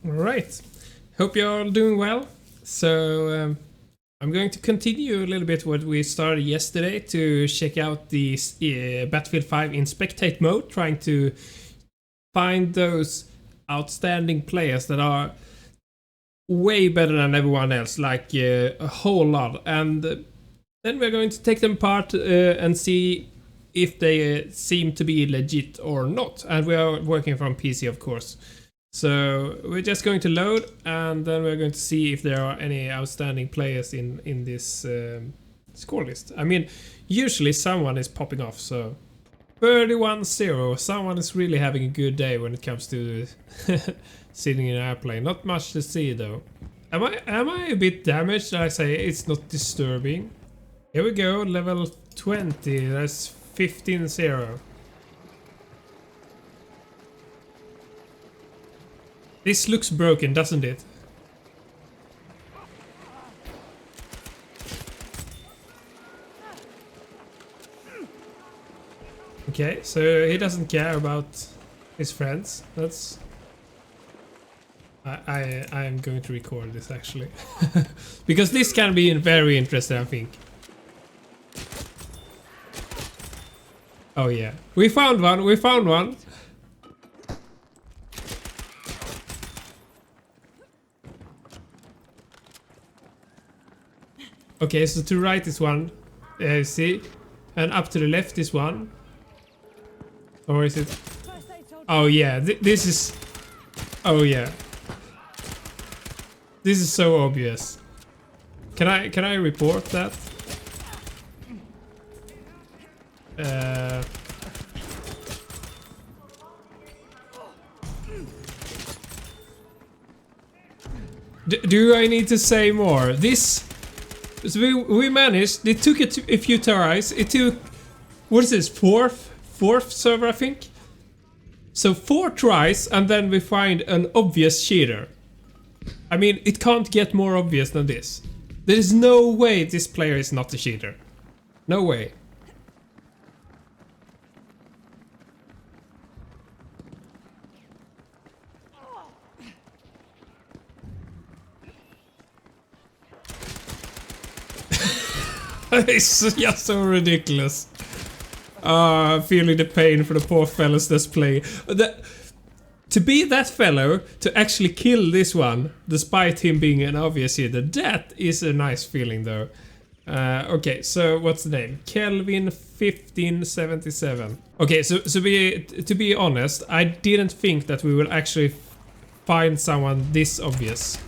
Alright, hope you're all doing well. So I'm going to continue a little bit what we started yesterday to check out the Battlefield 5 in spectate mode, trying to find those outstanding players that are way better than everyone else, like a whole lot. And then we're going to take them apart and see if they seem to be legit or not. And we are working from PC, of course. So we're just going to load, and then we're going to see if there are any outstanding players in this score list. I mean, usually someone is popping off, so 31-0. Someone is really having a good day when it comes to sitting in an airplane. Not much to see though. Am I a bit damaged? I say it's not disturbing. Here we go, level 20. That's 15-0. This looks broken, doesn't it? Okay, so he doesn't care about his friends. That's... I am going to record this actually. Because this can be very interesting, I think. Oh yeah. We found one, we found one! Okay, so to right is one, see? And up to the left is one. Or is it? Oh yeah, this is... Oh yeah. This is so obvious. Can I report that? Do I need to say more? This... So we managed. It took a few tries. It took... What is this? Fourth server, I think? So 4 tries, and then we find an obvious cheater. I mean, it can't get more obvious than this. There is no way this player is not a cheater. No way. It's just so ridiculous. Feeling the pain for the poor fellas that's playing. To be that fellow, to actually kill this one, despite him being an obvious hitter, that is a nice feeling though. Okay, so what's the name? Kelvin 1577. Okay, so to be honest, I didn't think that we will actually find someone this obvious.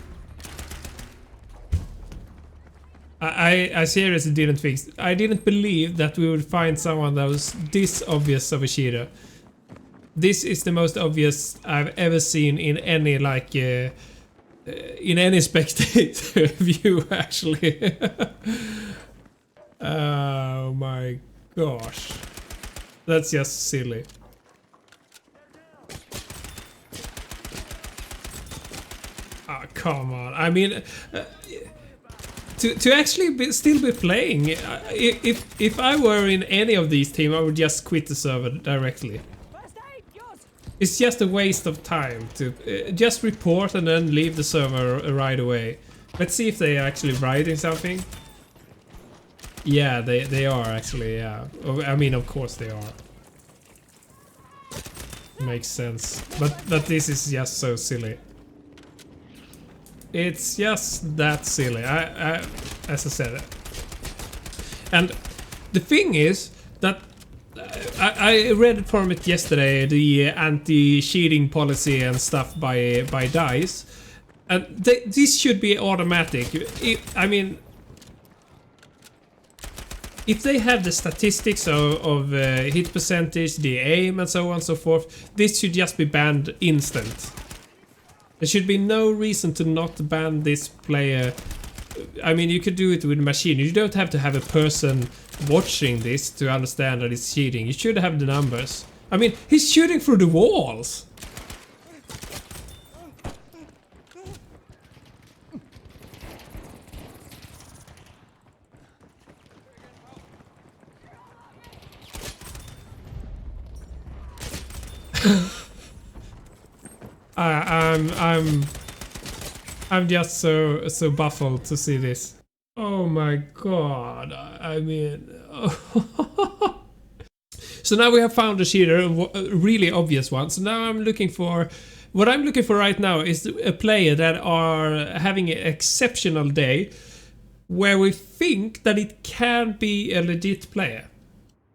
I seriously didn't think. I didn't believe that we would find someone that was this obvious of a cheater. This is the most obvious I've ever seen in any like in any spectate view actually. Oh my gosh, that's just silly. Oh come on! I mean. To actually still be playing, if I were in any of these teams, I would just quit the server directly. It's just a waste of time to just report and then leave the server right away. Let's see if they are actually writing something. Yeah, they are actually, yeah. I mean, of course they are. Makes sense. But this is just so silly. It's just that silly, as I said. And the thing is that I read from it yesterday, the anti-cheating policy and stuff by DICE, and this should be automatic. I mean, if they have the statistics of hit percentage, the aim, and so on and so forth, this should just be banned instant. There should be no reason to not ban this player. I mean, you could do it with a machine. You don't have to have a person watching this to understand that it's cheating. You should have the numbers. I mean, he's shooting through the walls. I'm I'm just so baffled to see this. Oh my god, I mean... So now we have found a cheater, a really obvious one. So now I'm looking for... What I'm looking for right now is a player that are having an exceptional day where we think that it can be a legit player.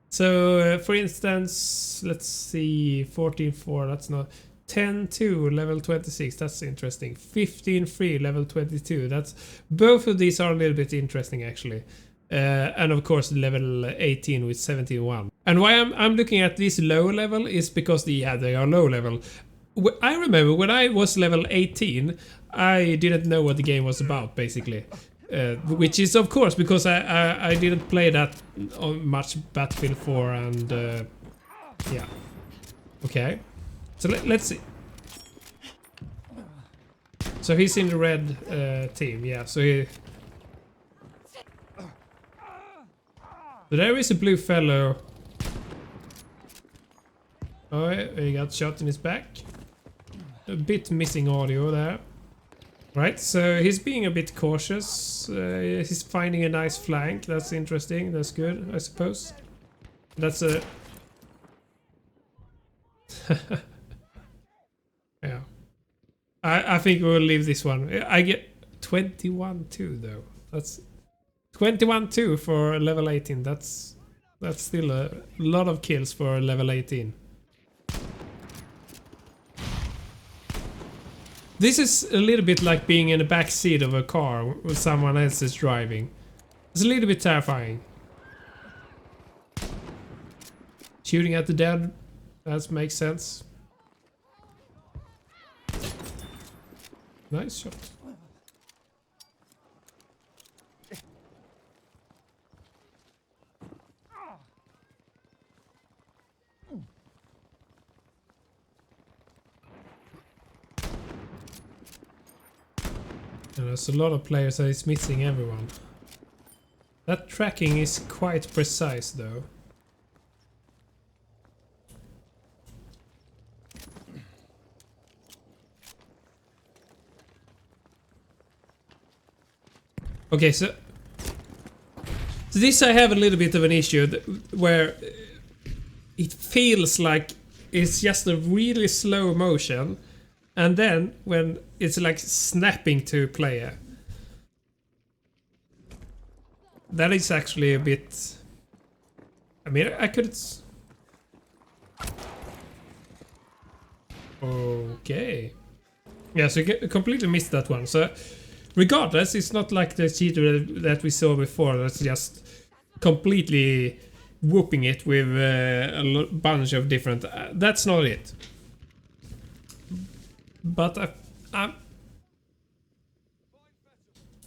So, for instance, let's see, 14-4, that's not... 10-2, level 26, that's interesting. 15-3, level 22, that's... Both of these are a little bit interesting, actually. And of course, level 18 with 17-1. And why I'm looking at this low level is because they are low level. I remember when I was level 18, I didn't know what the game was about, basically. Which is, of course, because I didn't play that much Battlefield 4 and... yeah. Okay. So let's see. So he's in the red team, yeah. So there is a blue fellow. Oh, he got shot in his back. A bit missing audio there. Right, so he's being a bit cautious. He's finding a nice flank. That's interesting. That's good, I suppose. That's a... Yeah. I think we'll leave this one. I get 21-2 though. That's 21-2 for level 18. That's still a lot of kills for level 18. This is a little bit like being in the back seat of a car when someone else is driving. It's a little bit terrifying. Shooting at the dead, that makes sense. Nice shot. And there's a lot of players that is missing everyone. That tracking is quite precise though. Okay, so this I have a little bit of an issue where it feels like it's just a really slow motion, and then when it's like snapping to player, that is actually a bit... I mean, I could... Okay. Yeah, so you completely missed that one. So regardless, it's not like the cheater that we saw before that's just completely whooping it with a bunch of different... that's not it. But I'm...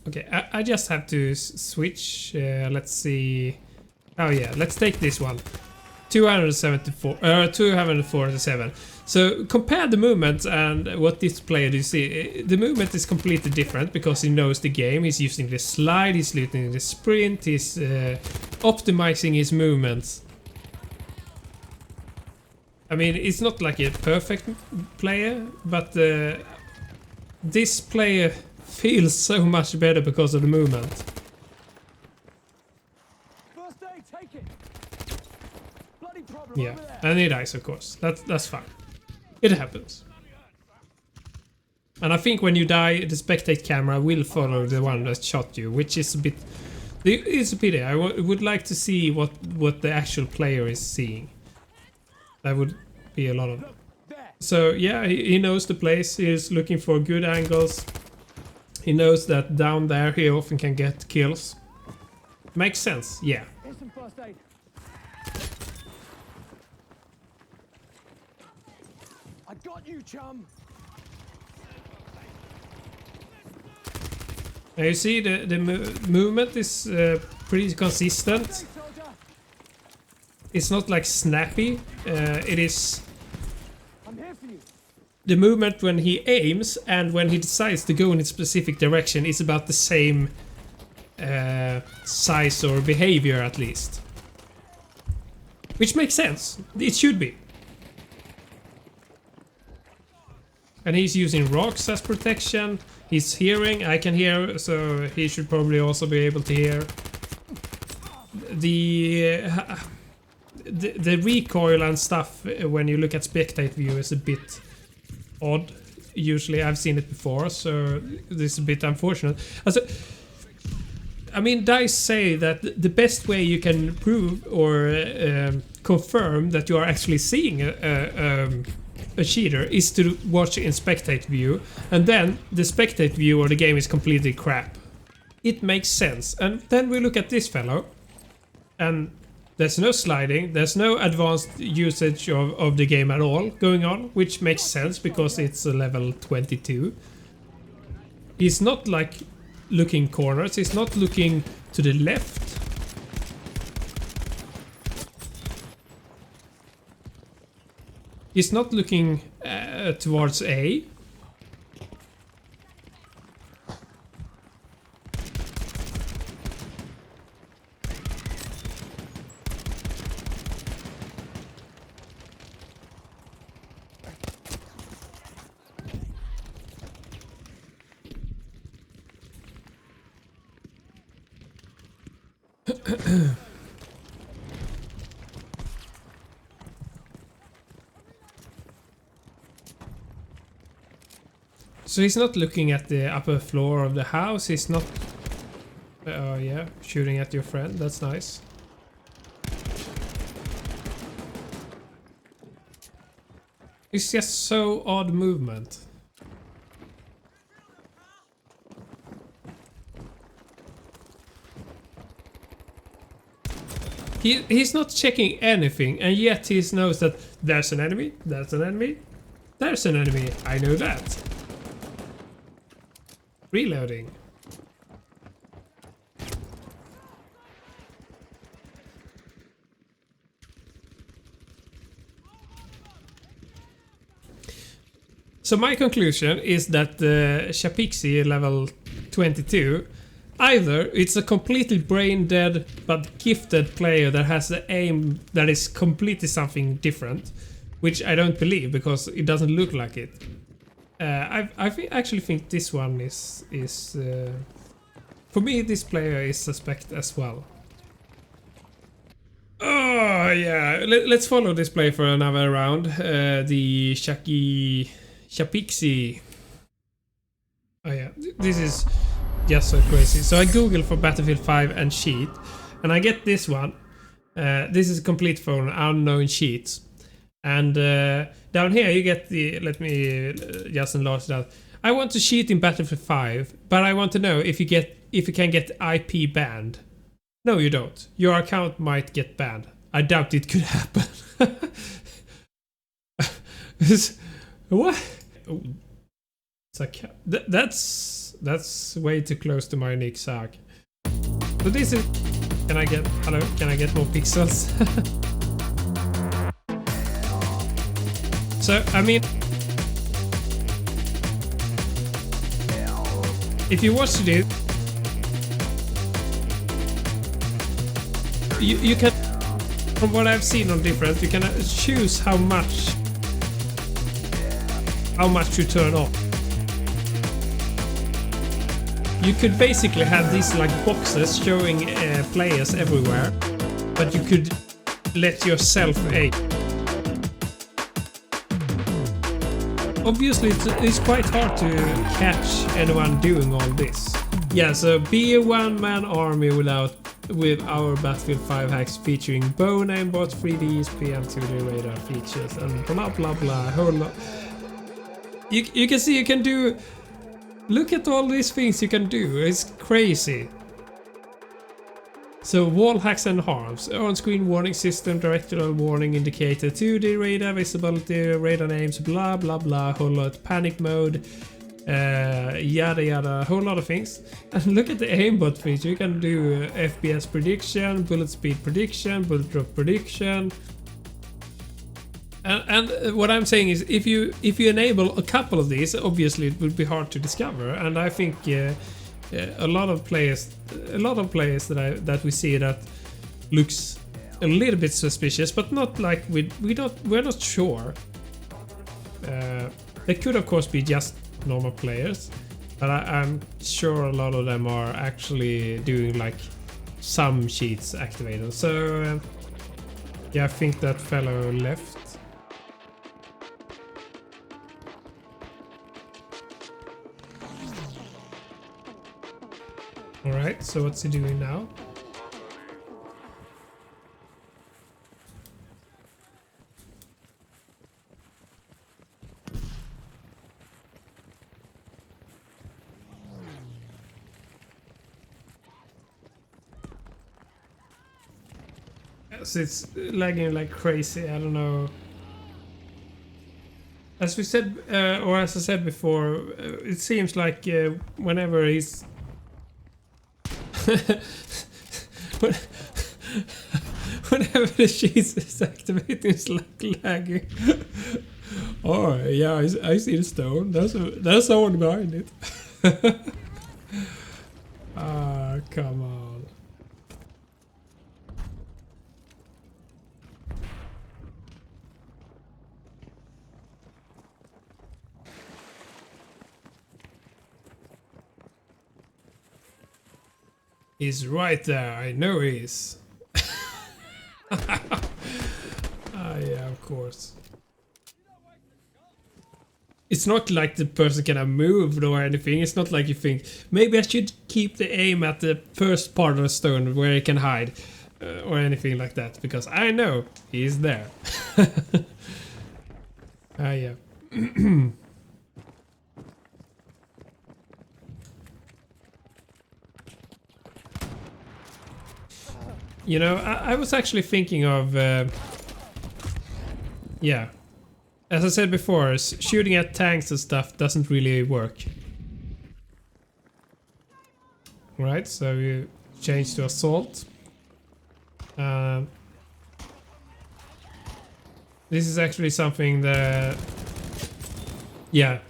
Okay, I just have to switch. Let's see... Oh yeah, let's take this one. 247. So compare the movement and what this player you see. The movement is completely different because he knows the game. He's using the slide, he's using the sprint, he's optimizing his movements. I mean, it's not like a perfect player, but this player feels so much better because of the movement. Yeah, and he dies, of course. That's fine. It happens. And I think when you die, the spectate camera will follow the one that shot you, which is a bit... It's a pity. I would like to see what the actual player is seeing. That would be a lot of... So yeah, he knows the place. He's looking for good angles. He knows that down there he often can get kills. Makes sense, yeah. I got you, chum. Now you see the movement is pretty consistent. It's not like snappy. It is the movement when he aims and when he decides to go in a specific direction is about the same size or behavior at least. Which makes sense. It should be. And he's using rocks as protection. He's hearing, I can hear, so he should probably also be able to hear. The recoil and stuff when you look at spectate view is a bit odd. Usually I've seen it before, so this is a bit unfortunate. Also, I mean, DICE say that the best way you can prove or confirm that you are actually seeing a cheater is to watch in spectate view, and then the spectate view of the game is completely crap. It makes sense. And then we look at this fellow, and there's no sliding, there's no advanced usage of the game at all going on, which makes sense because it's a level 22. He's not like looking corners, he's not looking to the left. He's not looking towards A. So he's not looking at the upper floor of the house, he's not... Oh yeah, shooting at your friend, that's nice. It's just so odd movement. He's not checking anything, and yet he knows that there's an enemy, there's an enemy, there's an enemy, I know that. Reloading. So my conclusion is that the Shapixi level 22, either it's a completely brain dead but gifted player that has the aim that is completely something different, which I don't believe because it doesn't look like it. I actually think this one is for me this player is suspect as well. Oh yeah, let's follow this player for another round. The Shapixi. Oh yeah, this is just so crazy. So I googled for Battlefield 5 and cheat, and I get this one. This is a complete phone unknown cheats. And down here you get the, let me just enlarge that. I want to cheat in Battlefield 5, but I want to know if you can get IP banned. No, you don't. Your account might get banned. I doubt it could happen. What? Oh, it's like that's way too close to my nick Sark. So this is. Can I get? Hello? Can I get more pixels? So, I mean, if you watch it, you can, from what I've seen on different, you can choose how much you turn off. You could basically have these like boxes showing players everywhere, but you could let yourself aim. Obviously it's quite hard to catch anyone doing all this. Yeah, so be a one-man army with our Battlefield 5 hacks featuring bow, aimbot, 3D, ESP and 2D radar features and blah blah blah, a whole lot. You can see you can do... Look at all these things you can do, it's crazy. So wall hacks and harms, on-screen warning system, directional warning indicator, 2D radar, visibility, radar names, blah blah blah, whole lot, panic mode, yada yada, whole lot of things. And look at the aimbot feature, you can do FPS prediction, bullet speed prediction, bullet drop prediction. And what I'm saying is, if you enable a couple of these, obviously it would be hard to discover. And I think a lot of players that we see that looks a little bit suspicious, but not like we're not sure. They could of course be just normal players, but I'm sure a lot of them are actually doing like some cheats activated. So yeah, I think that fellow left. Alright, so what's he doing now? Yes, it's lagging like crazy, I don't know. As we said, or as I said before, it seems like whenever he's... Whenever the cheese is activated, it's like lagging. Oh yeah, I see the stone. There's someone behind it. Ah, come on. He's right there. I know he is. Yeah, of course. It's not like the person can have moved or anything. It's not like you think, maybe I should keep the aim at the first part of the stone where he can hide. Or anything like that. Because I know he's there. Yeah. You know, I was actually thinking of... yeah. As I said before, shooting at tanks and stuff doesn't really work. Right, so you change to assault. This is actually something that... yeah.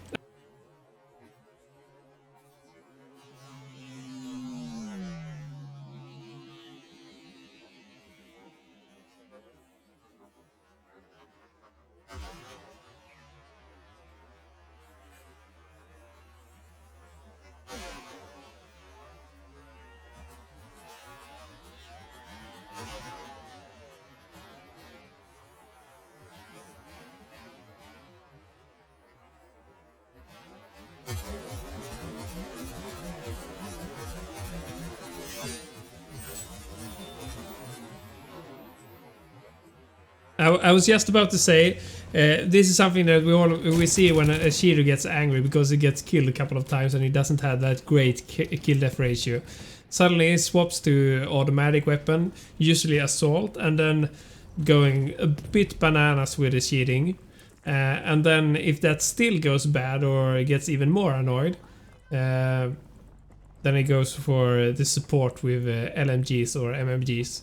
I was just about to say, this is something that we see when a cheater gets angry because he gets killed a couple of times and he doesn't have that great kill-death ratio. Suddenly he swaps to automatic weapon, usually assault, and then going a bit bananas with the cheating. And then if that still goes bad or gets even more annoyed, then he goes for the support with LMGs or MMGs.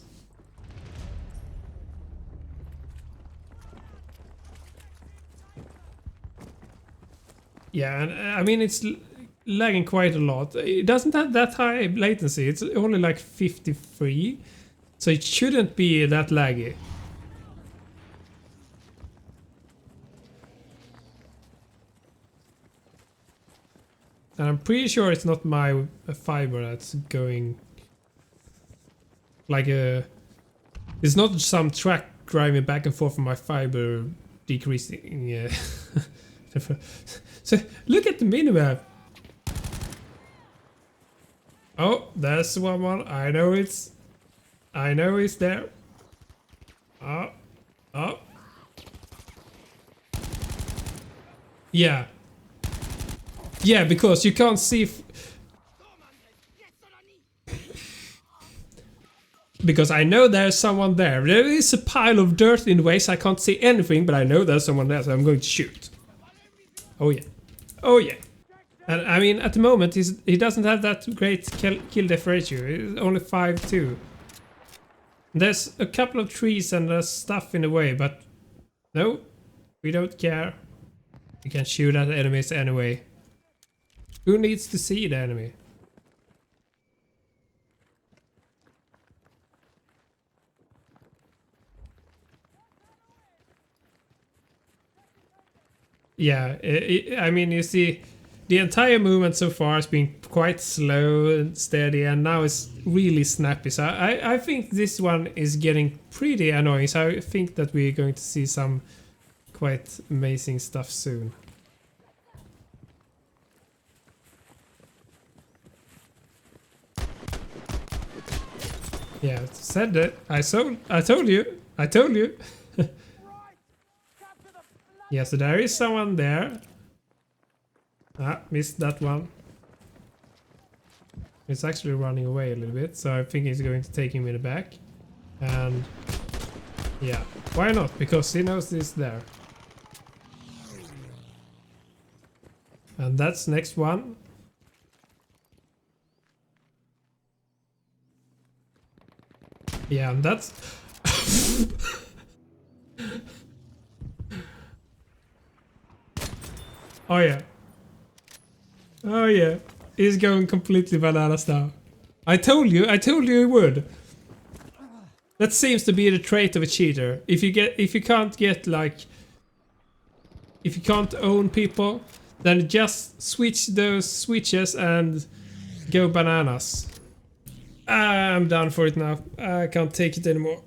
Yeah, and I mean it's lagging quite a lot. It doesn't have that high latency. It's only like 53, so it shouldn't be that laggy. And I'm pretty sure it's not my fiber that's going like a... it's not some track driving back and forth from my fiber decreasing. Yeah. So look at the minimap. Oh, there's someone. I know it's there. Oh. Oh. Yeah. Yeah, because you can't see... because I know there's someone there. There is a pile of dirt in the way, so I can't see anything, but I know there's someone there, so I'm going to shoot. Oh yeah. Oh yeah. And I mean, at the moment, he doesn't have that great kill-death ratio. It's only 5-2. There's a couple of trees and there's stuff in the way, but no, we don't care. We can shoot at enemies anyway. Who needs to see the enemy? Yeah, I mean, you see, the entire movement so far has been quite slow and steady, and now it's really snappy. So I think this one is getting pretty annoying. So I think that we're going to see some quite amazing stuff soon. Yeah, said that. I told you. I told you. Yeah, so there is someone there. Ah, missed that one. It's actually running away a little bit, so I think he's going to take him in the back. And yeah, why not? Because he knows he's there. And that's next one. Yeah, and that's... Oh yeah. Oh yeah. He's going completely bananas now. I told you he would. That seems to be the trait of a cheater. If you can't own people, then just switch those switches and go bananas. I'm done for it now. I can't take it anymore.